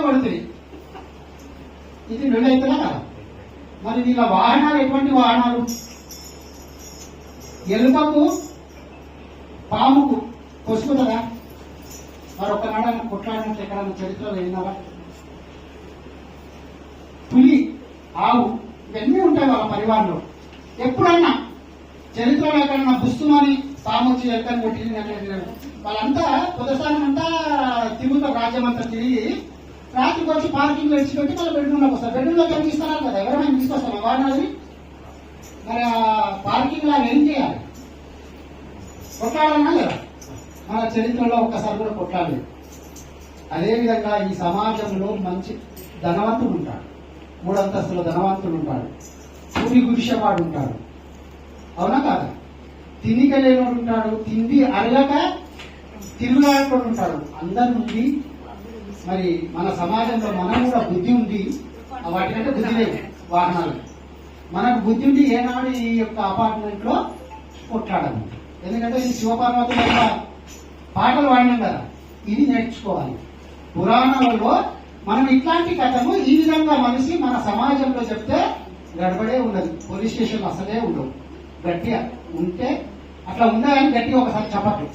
పడుతుంది. ఇది రెండైతున్నా కదా. మరి వీళ్ళ వాహనాలు ఎటువంటి వాహనాలు? ఎలుకకు పాముకు పొసుకుతుందా? మరి ఒక్కనాడైనా కొట్లాడినట్టు ఎక్కడైనా చరిత్రలో విన్నావా? పులి, ఆవు ఇవన్నీ ఉంటాయి వాళ్ళ పరివారంలో. ఎప్పుడన్నా చరిత్రలో ఎక్కడన్నా బుస్తుమని పాము వచ్చి ఎక్కని కొట్టింది వాళ్ళంతా పొదస్థానం అంతా తిరుగుతారు, రాజ్యం అంతా తిరిగి రాత్రికి వచ్చి పార్కింగ్ లో ఇచ్చిపెట్టి వాళ్ళ బెడ్రూమ్లోకి వస్తారు. బెడ్రూమ్లోకి ఏం తీసుకున్నారు కదా, ఎవరైనా తీసుకొస్తాం వాడినది. మరి ఆ పార్కింగ్ లాగా ఏం చేయాలి? కొట్లాడన్నా లేదా? మన చరిత్రలో ఒక్కసారి కూడా కొట్లాడలేదు. అదేవిధంగా ఈ సమాజంలో మంచి ధనవంతుడు ఉంటాడు, 3 అంతస్తుల ధనవంతుడు ఉంటాడు, పూరి గుడిసెవాడు ఉంటాడు, అవునా కాదా? తినిక లేనోడు ఉంటాడు, తిండి అరగక తిరుగులాడేటోడు ఉంటాడు. అందరి నుండి మరి మన సమాజంలో మనం కూడా బుద్ధి ఉంది, వాటికంటే బుద్ధి లేదు వాహనాలు. మనకు బుద్ధి ఉంది ఏనాడు ఈ యొక్క అపార్ట్మెంట్ లో కొట్లాడాలి. ఎందుకంటే ఇది శివపార్వతుల యొక్క పాటలు వాడినాం కదా, ఇది నేర్చుకోవాలి. పురాణాలలో మనం ఇట్లాంటి కథను ఈ విధంగా మనిషి మన సమాజంలో చెప్తే గడబడే ఉన్నది. పోలీస్ స్టేషన్ అసలే ఉండవు. గట్టిగా ఉంటే అట్లా ఉందా అని గట్టిగా ఒకసారి చెప్పట్లు.